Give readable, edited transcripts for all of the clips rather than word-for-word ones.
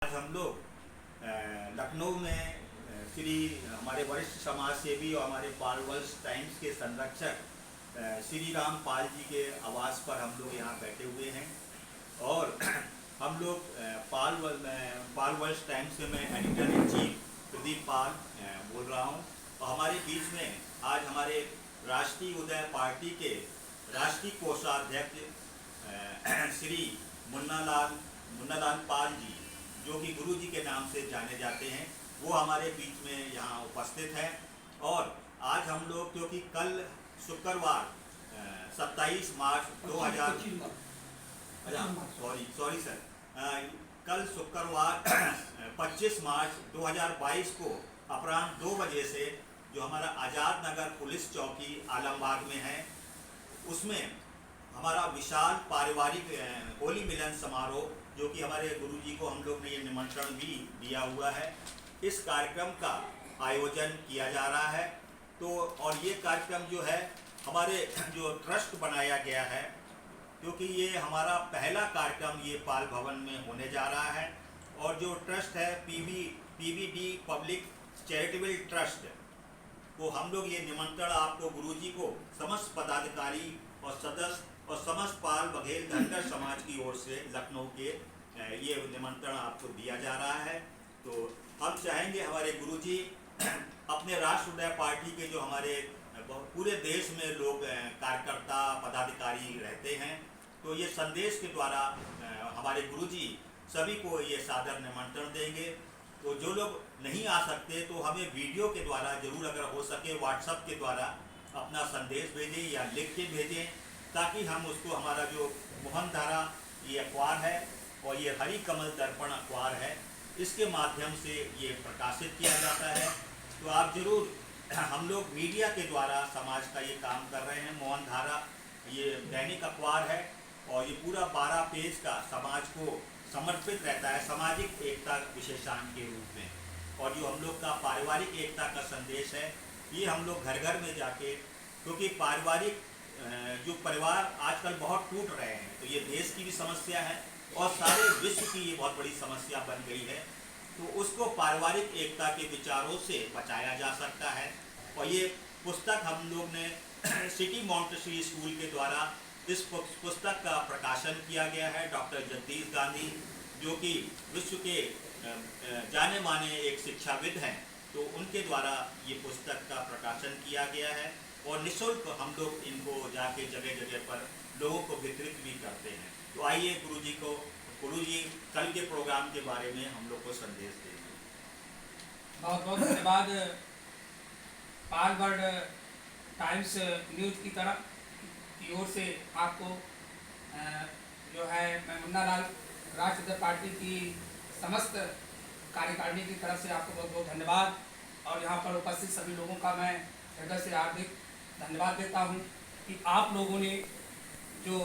आज हम लोग लखनऊ में श्री हमारे वरिष्ठ समाज सेवी और हमारे पाल वंश टाइम्स के संरक्षक श्री राम पाल जी के आवास पर हम लोग यहाँ बैठे हुए हैं। और हम लोग पाल वंश टाइम्स से मैं एडिटर इन चीफ प्रदीप पाल बोल रहा हूँ। और हमारे बीच में आज हमारे राष्ट्रीय उदय पार्टी के राष्ट्रीय कोषाध्यक्ष श्री मुन्नालाल पाल जी, जो कि गुरु जी के नाम से जाने जाते हैं, वो हमारे बीच में यहाँ उपस्थित हैं। और आज हम लोग, क्योंकि कल शुक्रवार 27 मार्च 2000 सॉरी सर कल शुक्रवार 25 मार्च 2022 को अपराह्न 2 बजे से जो हमारा आज़ाद नगर पुलिस चौकी आलमबाग में है, उसमें हमारा विशाल पारिवारिक होली मिलन समारोह, जो कि हमारे गुरुजी को हम लोग ने ये निमंत्रण भी दिया हुआ है, इस कार्यक्रम का आयोजन किया जा रहा है। तो और ये कार्यक्रम जो है हमारे जो ट्रस्ट बनाया गया है, क्योंकि ये हमारा पहला कार्यक्रम ये पाल भवन में होने जा रहा है। और जो ट्रस्ट है पीवीडी पब्लिक चैरिटेबल ट्रस्ट को हम लोग ये निमंत्रण आपको गुरुजी को समस्त पदाधिकारी और सदस्य और समस्त पाल बघेल धनगर समाज की ओर से लखनऊ के ये निमंत्रण आपको दिया जा रहा है। तो हम चाहेंगे हमारे गुरुजी अपने राष्ट्र उदय पार्टी के जो हमारे पूरे देश में लोग कार्यकर्ता पदाधिकारी रहते हैं, तो ये संदेश के द्वारा हमारे गुरुजी सभी को ये सादर निमंत्रण देंगे। तो जो लोग नहीं आ सकते तो हमें वीडियो के द्वारा जरूर, अगर हो सके व्हाट्सएप के द्वारा अपना संदेश भेजें या लिख के भेजें, ताकि हम उसको, हमारा जो मोहनधारा ये अखबार है और ये हरि कमल दर्पण अखबार है, इसके माध्यम से ये प्रकाशित किया जाता है। तो आप जरूर, हम लोग मीडिया के द्वारा समाज का ये काम कर रहे हैं। मोहनधारा ये दैनिक अखबार है और ये पूरा 12 पेज का समाज को समर्पित रहता है सामाजिक एकता विशेषांक के रूप में। और जो हम लोग का पारिवारिक एकता का संदेश है, ये हम लोग घर घर में जाके, क्योंकि पारिवारिक जो परिवार आजकल बहुत टूट रहे हैं, तो ये देश की भी समस्या है और सारे विश्व की ये बहुत बड़ी समस्या बन गई है। तो उसको पारिवारिक एकता के विचारों से बचाया जा सकता है। और ये पुस्तक हम लोग ने सिटी मॉन्टेसरी स्कूल के द्वारा इस पुस्तक का प्रकाशन किया गया है। डॉक्टर जगदीश गांधी, जो कि विश्व के जाने माने एक शिक्षाविद हैं, तो उनके द्वारा ये पुस्तक का प्रकाशन किया गया है। और निःशुल्क हम लोग इनको जाके जगह जगह पर लोगों को वितरित भी करते हैं। तो आइए गुरुजी कल के प्रोग्राम के बारे में हम लोग को संदेश देंगे। बहुत बहुत धन्यवाद पाल वर्ल्ड टाइम्स न्यूज की ओर से आपको जो है मुन्नालाल राष्ट्र उदय पार्टी की समस्त कार्यकारिणी की तरफ से आपको बहुत बहुत धन्यवाद। और यहाँ पर उपस्थित सभी लोगों का मैं हृदय से हार्दिक धन्यवाद देता हूँ कि आप लोगों ने जो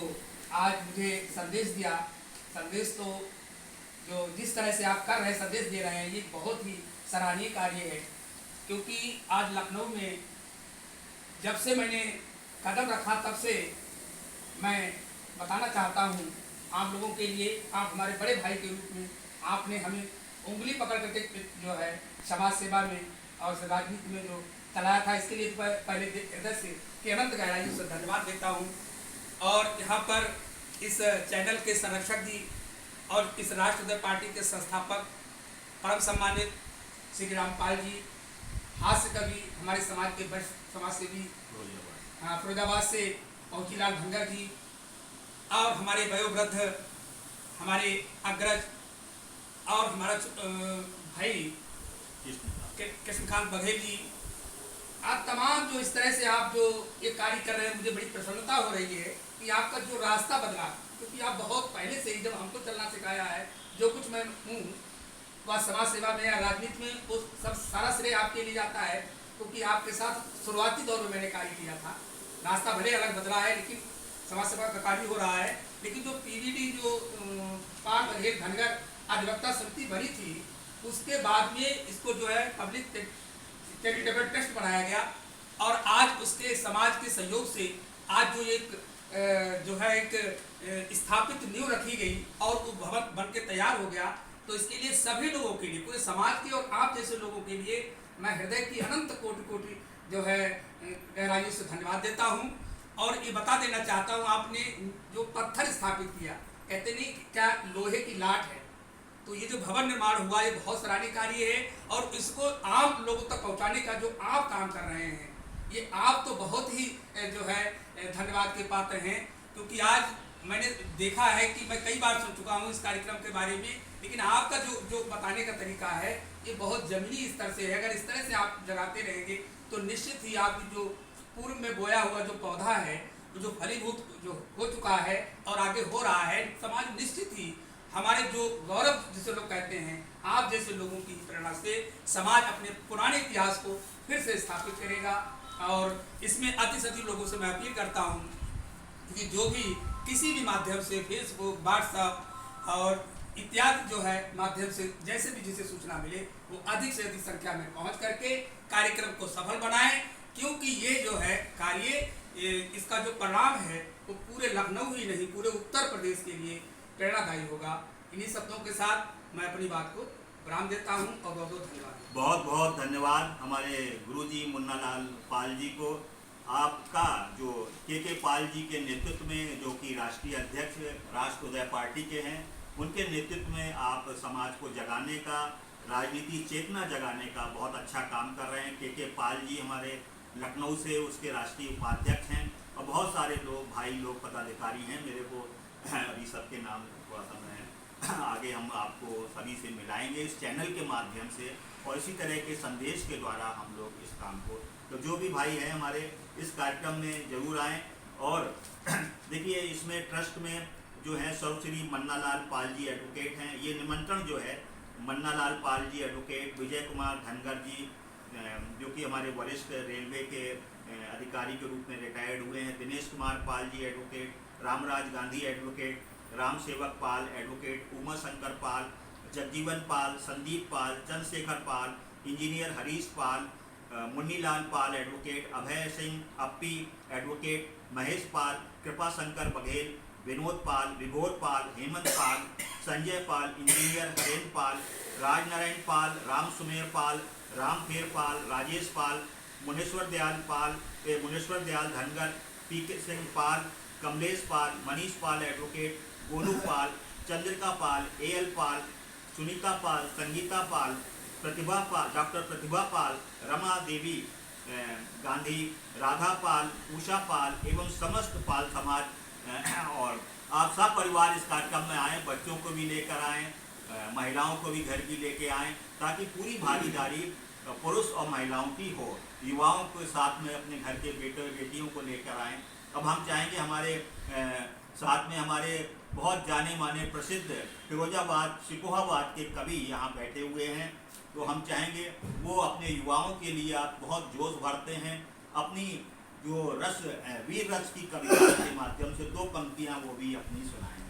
आज मुझे संदेश दिया, संदेश तो जो जिस तरह से आप कर रहे हैं, संदेश दे रहे हैं, ये बहुत ही सराहनीय कार्य है। क्योंकि आज लखनऊ में जब से मैंने कदम रखा, तब से मैं बताना चाहता हूँ आप लोगों के लिए, आप हमारे बड़े भाई के रूप में आपने हमें उंगली पकड़ करके जो है समाज सेवा में और राजनीति में जो चलाया था, इसके लिए पहले हृदय से अनंत गहराई से धन्यवाद देता हूँ। और यहाँ पर इस चैनल के संरक्षक जी और इस राष्ट्र उदय पार्टी के संस्थापक परम सम्मानित श्री रामपाल जी, हास्य कवि हमारे समाज के वरिष्ठ समाज सेवी फिरोजाबाद से पहुँचीलाल धनगर जी, और हमारे वयोवृद्ध हमारे अग्रज और हमारा भाई कृष्णकांत बघेल जी, आप तमाम जो इस तरह से आप जो ये कार्य कर रहे हैं, मुझे बड़ी प्रसन्नता हो रही है कि आपका जो रास्ता बदला, क्योंकि आप बहुत पहले से ही जब हमको चलना सिखाया है, जो कुछ मैं हूँ वह समाज सेवा में या राजनीति में, वो सब सारा श्रेय आपके लिए जाता है। क्योंकि आपके साथ शुरुआती दौर में मैंने कार्य किया था। रास्ता भले अलग बदला है, लेकिन समाज सेवा का कार्य हो रहा है। लेकिन जो पीवीडी जो पाल बघेल धनगर अधिवक्ता समिति बनी थी, उसके बाद में इसको जो है पब्लिक चैरिटेबल ट्रस्ट बनाया गया। और आज उसके समाज के सहयोग से आज जो एक जो है एक स्थापित नींव रखी गई और वो भवन बन के तैयार हो गया। तो इसके लिए सभी लोगों के लिए, पूरे समाज के और आप जैसे लोगों के लिए मैं हृदय की अनंत कोटि कोटि जो है गहराइयों से धन्यवाद देता हूँ। और ये बता देना चाहता हूँ, आपने जो पत्थर स्थापित किया, कहते नहीं क्या लोहे की लाट है, तो ये जो भवन निर्माण हुआ ये बहुत सराहनीय कार्य है। और इसको आम लोगों तक पहुँचाने का जो आप काम कर रहे हैं, ये आप तो बहुत ही जो है धन्यवाद के पात्र हैं। क्योंकि आज मैंने देखा है कि मैं कई बार सुन चुका हूँ इस कार्यक्रम के बारे में, लेकिन आपका जो बताने का तरीका है ये बहुत जमीनी स्तर से है। अगर इस तरह से आप जगाते रहेंगे तो निश्चित ही आपकी जो पूर्व में बोया हुआ जो पौधा है, जो फलीभूत जो हो चुका है और आगे हो रहा है, समाज निश्चित ही हमारे जो गौरव जिसे लोग कहते हैं, आप जैसे लोगों की प्रेरणा से समाज अपने पुराने इतिहास को फिर से स्थापित करेगा। और इसमें अति सभी लोगों से मैं अपील करता हूँ कि जो भी किसी भी माध्यम से फेसबुक, व्हाट्सएप और इत्यादि जो है माध्यम से जैसे भी जिसे सूचना मिले वो अधिक से अधिक संख्या में पहुंच करके कार्यक्रम को सफल बनाएं। क्योंकि ये जो है कार्य, इसका जो परिणाम है वो पूरे लखनऊ ही नहीं पूरे उत्तर प्रदेश के लिए प्रेरणादायी होगा। इन्हीं शब्दों के साथ मैं अपनी बात को विराम देता हूँ और बहुत बहुत धन्यवाद। बहुत बहुत धन्यवाद हमारे गुरुजी मुन्नालाल पाल जी को। आपका जो के पाल जी के नेतृत्व में, जो कि राष्ट्रीय अध्यक्ष राष्ट्रोदय पार्टी के हैं, उनके नेतृत्व में आप समाज को जगाने का, राजनीति चेतना जगाने का बहुत अच्छा काम कर रहे हैं। के पाल जी हमारे लखनऊ से उसके राष्ट्रीय उपाध्यक्ष हैं और बहुत सारे लोग, भाई लोग, पदाधिकारी हैं। मेरे को अभी सबके नाम थोड़ा सा मैं आगे हम आपको सभी से मिलाएंगे इस चैनल के माध्यम से, और इसी तरह के संदेश के द्वारा हम लोग इस काम को, तो जो भी भाई हैं हमारे इस कार्यक्रम में जरूर आएँ। और देखिए इसमें ट्रस्ट में जो है सर्वश्री मन्नालाल पाल जी एडवोकेट हैं। ये निमंत्रण जो है मन्नालाल पाल जी एडवोकेट, विजय कुमार धनगर जी जो कि हमारे वरिष्ठ रेलवे के अधिकारी के रूप में रिटायर्ड हुए हैं, दिनेश कुमार पाल जी एडवोकेट, रामराज गांधी एडवोकेट, राम सेवक पाल एडवोकेट, उमा शंकर पाल, जगजीवन पाल, संदीप पाल, चंद्रशेखर पाल, इंजीनियर हरीश पाल, मुन्नीलाल पाल एडवोकेट, अभय सिंह अप्पी एडवोकेट, महेश पाल, कृपा शंकर बघेल, विनोद पाल, विभोर पाल, हेमंत पाल, संजय पाल, इंजीनियर हरेन पाल, राजनारायण पाल, राम सुमेर पाल, रामफेर पाल, राजेश पाल, मुनेश्वर दयाल धनगर, पीके सिंह पाल, कमलेश पाल, मनीष पाल एडवोकेट, गोलू पाल, चंद्रिका पाल, एएल पाल, सुनीता पाल, संगीता पाल, प्रतिभा पाल, डॉक्टर प्रतिभा पाल, रमा देवी गांधी, राधा पाल, उषा पाल एवं समस्त पाल समाज और आप सब परिवार इस कार्यक्रम में आएँ, बच्चों को भी लेकर आएँ, महिलाओं को भी घर की लेके आएँ, ताकि पूरी भागीदारी पुरुष और महिलाओं की हो। युवाओं के साथ में अपने घर के बेटे बेटियों को लेकर आएँ। अब हम चाहेंगे हमारे साथ में हमारे बहुत जाने माने प्रसिद्ध फिरोजाबाद शिकोहाबाद के कवि यहाँ बैठे हुए हैं, तो हम चाहेंगे वो अपने युवाओं के लिए आप बहुत जोश भरते हैं, अपनी जो रस वीर रस की कविता के माध्यम से 2 पंक्तियाँ वो भी अपनी सुनाएंगे।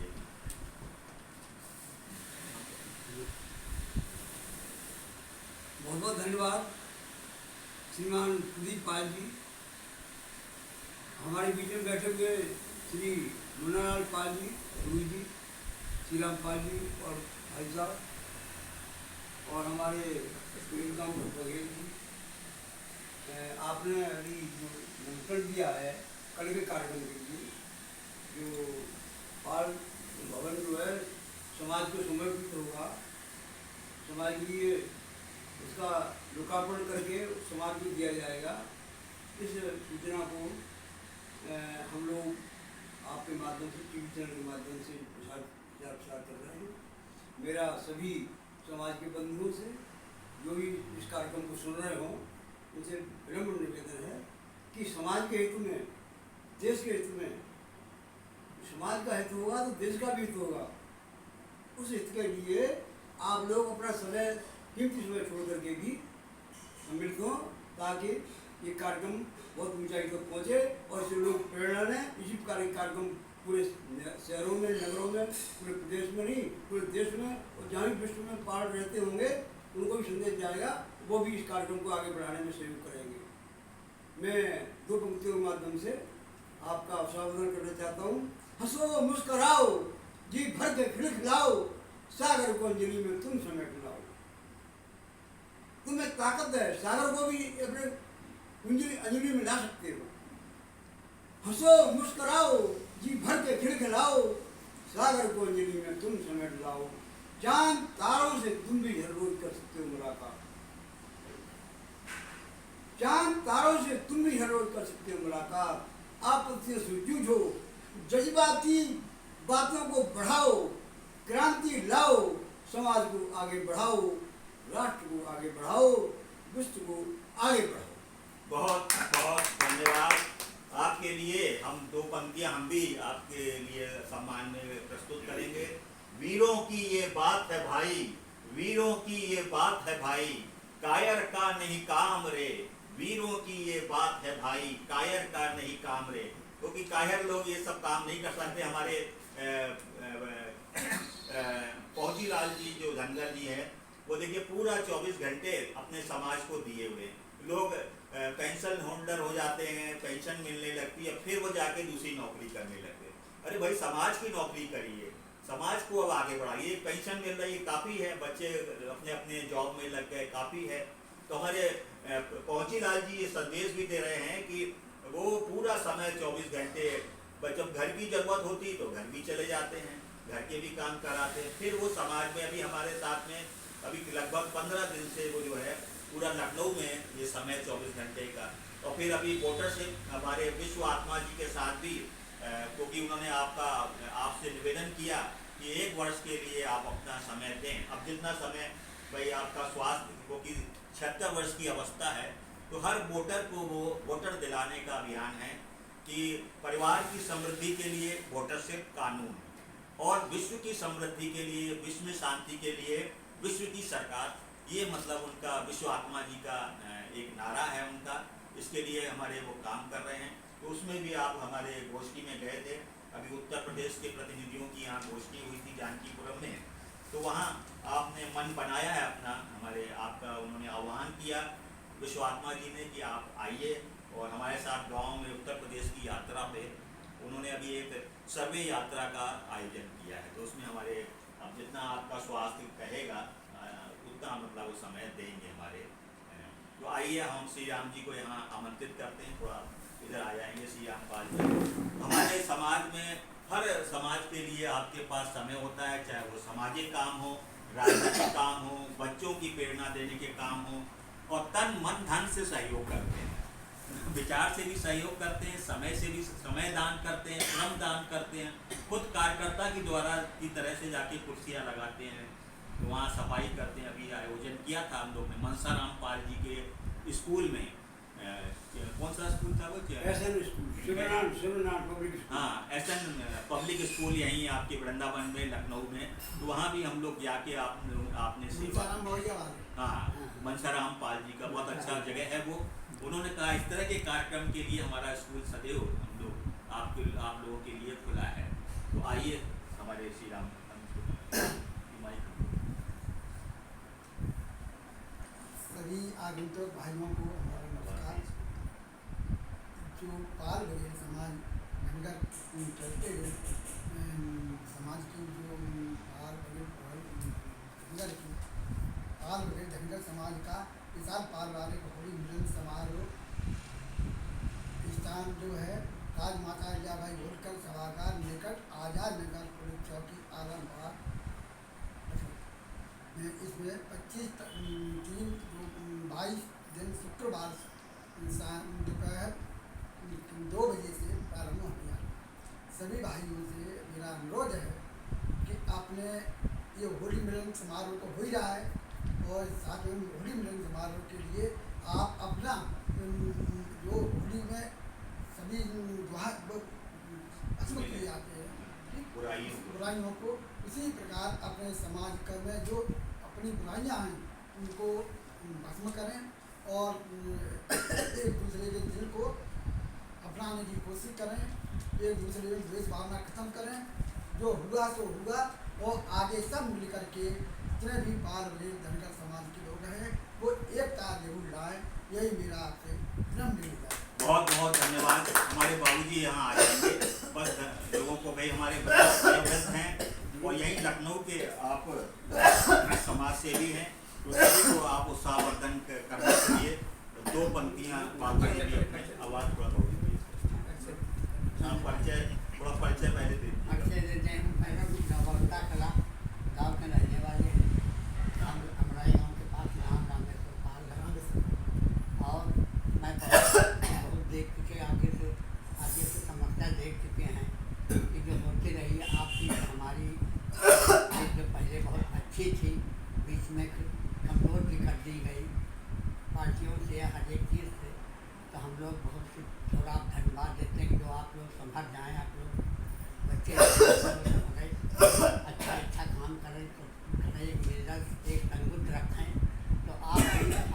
बहुत बहुत धन्यवाद श्रीमान प्रदीप पाल जी। हमारे बीच में बैठे हुए श्री मुन्नालाल पाल जी, गुरु जी, श्री राम पाल जी और भाई साहब, और हमारे प्रियंका बघेल जी, आपने अभी जो निमंत्रण दिया है कल के कार्यक्रम के लिए, जो पाल भवन जो है समाज को समर्पित होगा, समाज के लिए उसका लोकार्पण करके समाज को दिया जाएगा। इस सूचना को हम लोग आपके माध्यम से, टीवी चैनल के माध्यम से प्रचार कर रहे हैं। मेरा सभी समाज के बंधुओं से जो भी इस कार्यक्रम को सुन रहे हों, उनसे विनम्र निवेदन है कि समाज के हित में, देश के हित में, समाज का हित होगा तो देश का भी हित होगा। उस हित के लिए आप लोग अपना समय, कीमती समय छोड़ करके भी सम्मिलित हों, ताकि ये कार्यक्रम बहुत ऊंचाई तक पहुँचे और इससे लोग प्रेरणा लें। इसी कार्यक्रम पूरे शहरों में, नगरों में, पूरे प्रदेश में नहीं, पूरे देश में और जहाँ भी विश्व में पाल रहते होंगे उनको भी संदेश जाएगा, वो भी इस कार्यक्रम को आगे बढ़ाने में सहयोग करेंगे। मैं 2 पंक्तियों के माध्यम से आपका अवसर करना चाहता हूँ। हंसो मुस्कराओ, जी भर के खिलखिलाओ, सागर को अंजलि में तुम समेट लाओ। तुम्हें ताकत है, सागर को भी अपने अंजलि में ला सकते हो। हंसो मुस्कुराओ, जी भर के खिलखिलाओ, सागर को अंजलि में तुम समेट लाओ। चांद तारों से तुम भी हर रोज कर सकते हो मुलाकात, चांद तारों से तुम भी हर रोज कर सकते हो मुलाकात। आपत्तियों से जूझो, जज्बाती बातों को बढ़ाओ, क्रांति लाओ, समाज को आगे बढ़ाओ, राष्ट्र को आगे बढ़ाओ, विश्व को आगे बढ़ाओ। बहुत बहुत धन्यवाद आपके लिए। हम दो पंक्तियां हम भी आपके लिए सम्मान में प्रस्तुत करेंगे। वीरों की ये बात है भाई, वीरों की ये बात है भाई, कायर का नहीं काम रे। वीरों की ये बात है भाई, कायर का नहीं काम रे। क्योंकि कायर लोग ये सब काम नहीं कर सकते। हमारे पहुंची लाल जी जो धनगर जी हैं, वो देखिए पूरा 24 घंटे अपने समाज को दिए हुए। लोग पेंशन होल्डर हो जाते हैं, पेंशन मिलने लगती है, फिर वो जाके दूसरी नौकरी करने लगते। अरे भाई समाज की नौकरी करिए, समाज को अब आगे बढ़ाइए। पेंशन मिल रही है काफ़ी है, बच्चे अपने अपने जॉब में लग गए काफ़ी है। तो हमारे पहुंची लाल जी ये संदेश भी दे रहे हैं कि वो पूरा समय 24 घंटे, जब घर की ज़रूरत होती तो घर भी चले जाते हैं, घर के भी काम कराते हैं, फिर वो समाज में अभी हमारे साथ में अभी लगभग 15 दिन से वो जो है पूरा लखनऊ में ये समय 24 घंटे का। और फिर अभी वोटरशिप हमारे विश्व आत्मा जी के साथ भी, क्योंकि उन्होंने आपसे निवेदन किया कि 1 वर्ष के लिए आप अपना समय दें। अब जितना समय भाई आपका स्वास्थ्य, क्योंकि 76 वर्ष की अवस्था है, तो हर वोटर को वो वोटर दिलाने का अभियान है कि परिवार की समृद्धि के लिए वोटरशिप कानून, और विश्व की समृद्धि के लिए, विश्व में शांति के लिए विश्व की सरकार, ये मतलब उनका विश्व आत्मा जी का एक नारा है उनका। इसके लिए हमारे वो काम कर रहे हैं। तो उसमें भी आप हमारे गोष्ठी में गए थे। अभी उत्तर प्रदेश के प्रतिनिधियों की यहाँ गोष्ठी हुई थी जानकीपुरम में, तो वहाँ आपने मन बनाया है अपना, हमारे आपका उन्होंने आह्वान किया विश्व आत्मा जी ने कि आप आइए और हमारे साथ गाँव में उत्तर प्रदेश की यात्रा पे उन्होंने अभी एक सर्वे यात्रा का आयोजन किया है। तो उसमें हमारे, अब जितना आपका स्वास्थ्य कहेगा उतना मतलब वो समय देंगे हमारे। तो आइए हम श्री राम जी को यहाँ आमंत्रित करते हैं, थोड़ा इधर आ जाएंगे श्री रामपाल जी। हमारे समाज में हर समाज के लिए आपके पास समय होता है, चाहे वो सामाजिक काम हो, राजनीतिक काम हो, बच्चों की प्रेरणा देने के काम हो, और तन मन धन से सहयोग करते हैं, विचार से भी सहयोग करते हैं, समय से भी समय दान करते हैं, श्रम दान करते हैं, खुद कार्यकर्ता की द्वारा की तरह से जाके कुर्सियाँ लगाते हैं, तो वहाँ सफाई करते हैं। अभी आयोजन किया था हम लोग ने मनसा रामपाल जी के स्कूल में, कौन सा स्कूल था वो? SN school, Shivnarayan public school. हाँ, एसएन पब्लिक स्कूल यहीं आपके वृंदावन में, लखनऊ में। तो वहाँ भी हम लोग जाके आपने सेवा, हाँ, मनसाराम पाल जी का बहुत अच्छा जगह है वो। उन्होंने कहा इस तरह के कार्यक्रम के लिए हमारा स्कूल सदैव हम लोग आप लोगों के लिए खुला है। तो आइए हमारे श्री राम सभी आगंतुक भाइयों को हमारा नमस्कार। जो पाल बघेल समाज धनगर चलते हुए समाज की जो पाल बघेल धनगर समाज का विशाल पारिवारिक होली मिलन समारोह स्थान जो है राजमाता अहिल्याबाई होलकर सभागार निकट आज़ाद नगर पुलिस चौकी आलमबाग। इसमें 25/3/22 दिन शुक्रवार दोपहर 2 बजे से प्रारंभ हो गया। सभी भाइयों से मेरा अनुरोध है कि आपने ये होली मिलन समारोह तो हो ही रहा है, और साथ में होली मिलन समारोह के लिए आप अपना जो होली में सभी भस्म किए जाते हैं, ठीक, बुराइयों को, इसी प्रकार अपने समाज में जो अपनी बुराइयां हैं उनको भस्म करें और एक दूसरे के दिल को अपनाने की कोशिश करें, एक दूसरे में द्वेष भावना खत्म करें। जो हुआ सो हुआ, और आगे सब मिल करके जितने भी पाल बघेल धनगर समाज के लोग हैं वो एकता जरूर लाए, यही मेरा आपसे विनम्र निवेदन है। बहुत बहुत धन्यवाद। हमारे बाबूजी यहाँ आ जाएंगे, बस लोगों को भाई हमारे बच्चे हैं और यहीं लखनऊ के आप समाज सेवी हैं, तो सभी को आप उत्साहवर्धन करने के लिए 2 पंक्तियाँ बात करेंगे। आवाज़ थोड़ा थोड़ा परिचय पहले दे देते हैं। पहले नवलता कला गाँव के रहने वाले हैं, अमराई गाँव के पास यहाँ रामेश्वर पाल है। और मैं बहुत देख चुके आगे से समस्या देख चुके हैं कि जो होती रही है आपकी हमारी जो पहले बहुत अच्छी थी, बीच में कमज़ोर भी कर दी गई पार्टियों से या हर एक चीज़ से। तो हम लोग बहुत सी थोड़ा धन्यवाद देते हैं कि जो आप लोग संभल जाएँ, आप लोग बच्चे अच्छा काम करें, तो एक मेजर एक तंगुत रखें, तो आप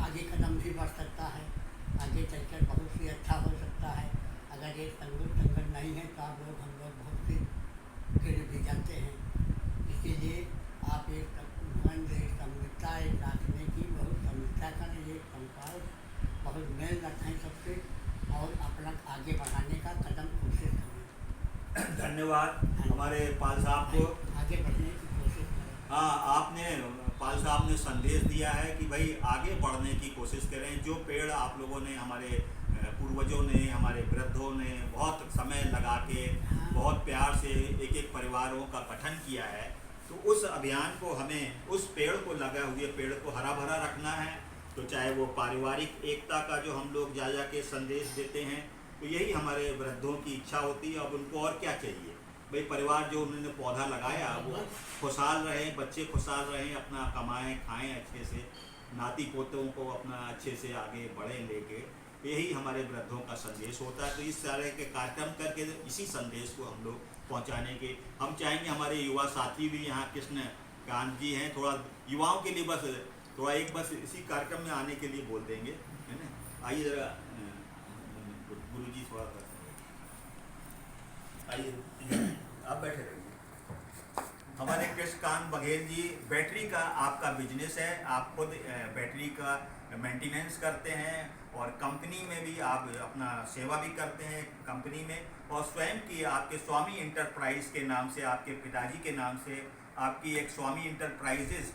आगे कदम भी बढ़ सकता है, आगे चलकर बहुत ही अच्छा हो सकता है। अगर ये तंगुत नहीं है तो आप लोग हम लोग बहुत सी गिर भी जाते हैं। इसीलिए आप एक समीक्षा रखने की बहुत समीक्षा करें, ये संपर्क बहुत मेल रखें सबसे और अपना आगे बढ़ाने का कदम कोशिश करें। धन्यवाद हमारे पाल साहब को। आगे बढ़ने की कोशिश करें। हाँ, आपने पाल साहब ने संदेश दिया है कि भाई आगे बढ़ने की कोशिश करें। जो पेड़ आप लोगों ने, हमारे पूर्वजों ने, हमारे वृद्धों ने बहुत समय लगा के बहुत प्यार से एक परिवारों का गठन किया है, तो उस अभियान को हमें, उस पेड़ को, लगा हुए पेड़ को हरा भरा रखना है। तो चाहे वो पारिवारिक एकता का जो हम लोग जा के संदेश देते हैं, तो यही हमारे वृद्धों की इच्छा होती है। अब उनको और क्या चाहिए भाई, परिवार जो उन्होंने पौधा लगाया वो खुशहाल रहे, बच्चे खुशहाल रहें, अपना कमाएं खाएं अच्छे से, नाती पोतों को अपना अच्छे से आगे बढ़ें लेके, यही हमारे वृद्धों का संदेश होता है। तो इस तरह के कार्यक्रम करके इसी संदेश को हम लोग पहुंचाने के हम चाहेंगे। हमारे युवा साथी भी यहाँ कृष्ण कांत जी हैं, थोड़ा युवाओं के लिए बस इसी कार्यक्रम में आने के लिए बोल देंगे, है ना। आइए जरा गुरु जी, थोड़ा आइए, आप बैठे रहिए। हमारे कृष्णकांत बघेल जी, बैटरी का आपका बिजनेस है, आप खुद बैटरी का मेंटेनेंस करते हैं और कंपनी में भी आप अपना सेवा भी करते हैं कंपनी में, और स्वयं की आपके स्वामी इंटरप्राइज के नाम से, आपके पिताजी के नाम से आपकी एक स्वामी इंटरप्राइजेज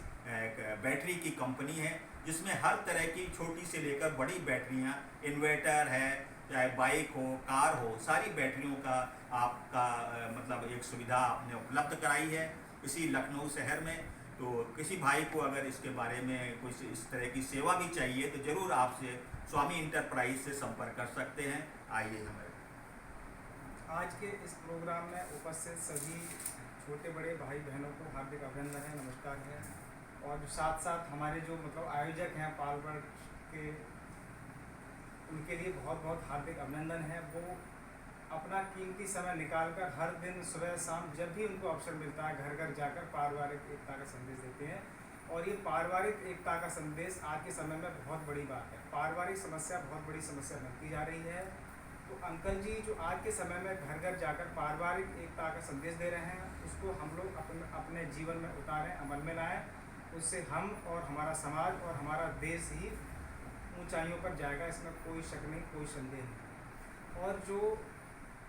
बैटरी की कंपनी है, जिसमें हर तरह की छोटी से लेकर बड़ी बैटरियां, इन्वर्टर है, चाहे बाइक हो, कार हो, सारी बैटरियों का आपका मतलब एक सुविधा आपने उपलब्ध कराई है इसी लखनऊ शहर में। तो किसी भाई को अगर इसके बारे में कुछ इस तरह की सेवा भी चाहिए तो ज़रूर आपसे स्वामी इंटरप्राइज से संपर्क कर सकते हैं। आइए हमारे आज के इस प्रोग्राम में उपस्थित सभी छोटे बड़े भाई बहनों को हार्दिक अभिनंदन है, नमस्कार है। और जो साथ साथ हमारे जो मतलब आयोजक हैं पालगढ़ के, उनके लिए बहुत बहुत हार्दिक अभिनंदन है। वो अपना कीमती समय निकालकर हर दिन सुबह शाम जब भी उनको अवसर मिलता है घर घर जाकर पारिवारिक एकता का संदेश देते हैं। और ये पारिवारिक एकता का संदेश आज के समय में बहुत बड़ी बात है। पारिवारिक समस्या बहुत बड़ी समस्या बनती जा रही है। तो अंकल जी जो आज के समय में घर घर जाकर पारिवारिक एकता का संदेश दे रहे हैं, उसको हम लोग अपने जीवन में उतारें, अमल में लाएँ। उससे हम और हमारा समाज और हमारा देश ही ऊंचाइयों पर जाएगा, इसमें कोई शक नहीं, कोई संदेह नहीं। और जो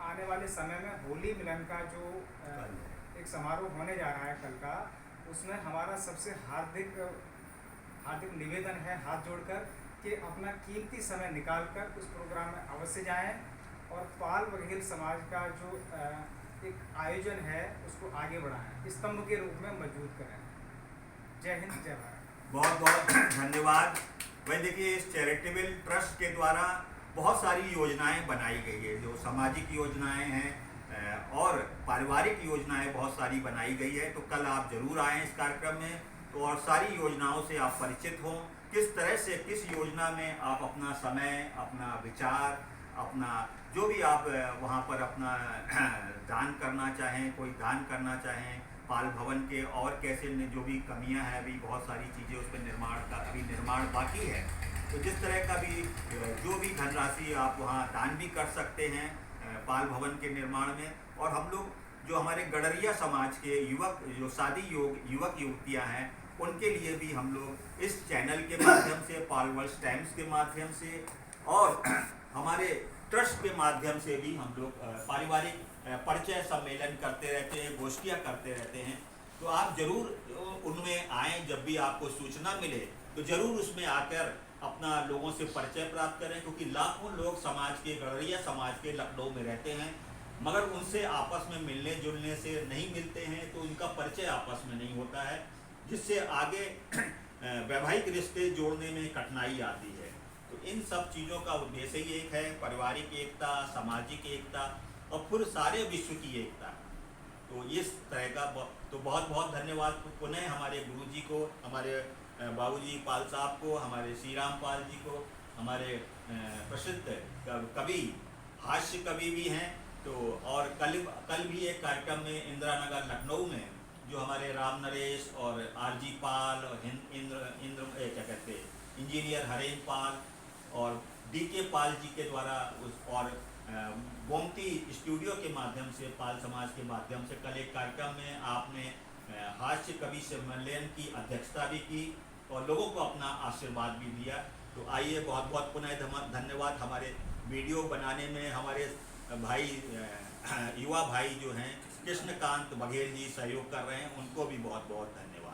आने वाले समय में होली मिलन का जो एक समारोह होने जा रहा है कल का, उसमें हमारा सबसे हार्दिक निवेदन है हाथ जोड़कर कि अपना कीमती समय निकालकर उस प्रोग्राम में अवश्य जाएं और पाल बघेल समाज का जो एक आयोजन है उसको आगे बढ़ाएं, स्तंभ के रूप में मजबूत करें। जय हिंद, जय भारत। बहुत बहुत धन्यवाद। वही देखिए, इस चैरिटेबल ट्रस्ट के द्वारा बहुत सारी योजनाएं बनाई गई है, जो सामाजिक योजनाएं हैं और पारिवारिक योजनाएं बहुत सारी बनाई गई है। तो कल आप जरूर आएँ इस कार्यक्रम में, तो और सारी योजनाओं से आप परिचित हों, किस तरह से किस योजना में आप अपना समय, अपना विचार, अपना जो भी आप वहाँ पर अपना दान करना चाहें, कोई दान करना चाहें पाल भवन के, और कैसे जो भी कमियां हैं, अभी बहुत सारी चीज़ें उस पर निर्माण बाकी है। तो जिस तरह का भी जो भी धनराशि आप वहाँ दान भी कर सकते हैं पाल भवन के निर्माण में। और हम लोग जो हमारे गडरिया समाज के युवक, जो शादी युवक युवतियाँ हैं, उनके लिए भी हम लोग इस चैनल के माध्यम से, पालवर्ल्ड टाइम्स के माध्यम से और हमारे ट्रस्ट के माध्यम से भी हम लोग पारिवारिक परिचय सम्मेलन करते रहते हैं, गोष्ठियाँ करते रहते हैं। तो आप जरूर उनमें आएँ। जब भी आपको सूचना मिले तो जरूर उसमें आकर अपना लोगों से परिचय प्राप्त करें, क्योंकि लाखों लोग समाज के, गड़रिया समाज के लखनऊ में रहते हैं, मगर उनसे आपस में मिलने जुलने से नहीं मिलते हैं, तो उनका परिचय आपस में नहीं होता है, जिससे आगे वैवाहिक रिश्ते जोड़ने में कठिनाई आती है। तो इन सब चीज़ों का उद्देश्य ही एक है, पारिवारिक एकता, सामाजिक एकता और फिर सारे विश्व की एकता। तो इस तरह का तो बहुत बहुत धन्यवाद पुनः हमारे गुरुजी को, हमारे बाबूजी पाल साहब को, हमारे श्री राम पाल जी को, हमारे प्रसिद्ध कवि, हास्य कवि भी हैं। तो और कल भी एक कार्यक्रम में इंदिरा नगर लखनऊ में जो हमारे राम नरेश और आरजी पाल और क्या कहते हैं इंजीनियर हरेन पाल और डीके पाल जी के द्वारा और गोमती स्टूडियो के माध्यम से, पाल समाज के माध्यम से कल एक कार्यक्रम में आपने हास्य कवि सम्मेलन की अध्यक्षता भी की और लोगों को अपना आशीर्वाद भी दिया। तो आइए, बहुत बहुत पुनः धन्यवाद। हमारे वीडियो बनाने में हमारे भाई युवा भाई जो हैं कृष्णकांत बघेल जी सहयोग कर रहे हैं, उनको भी बहुत बहुत धन्यवाद।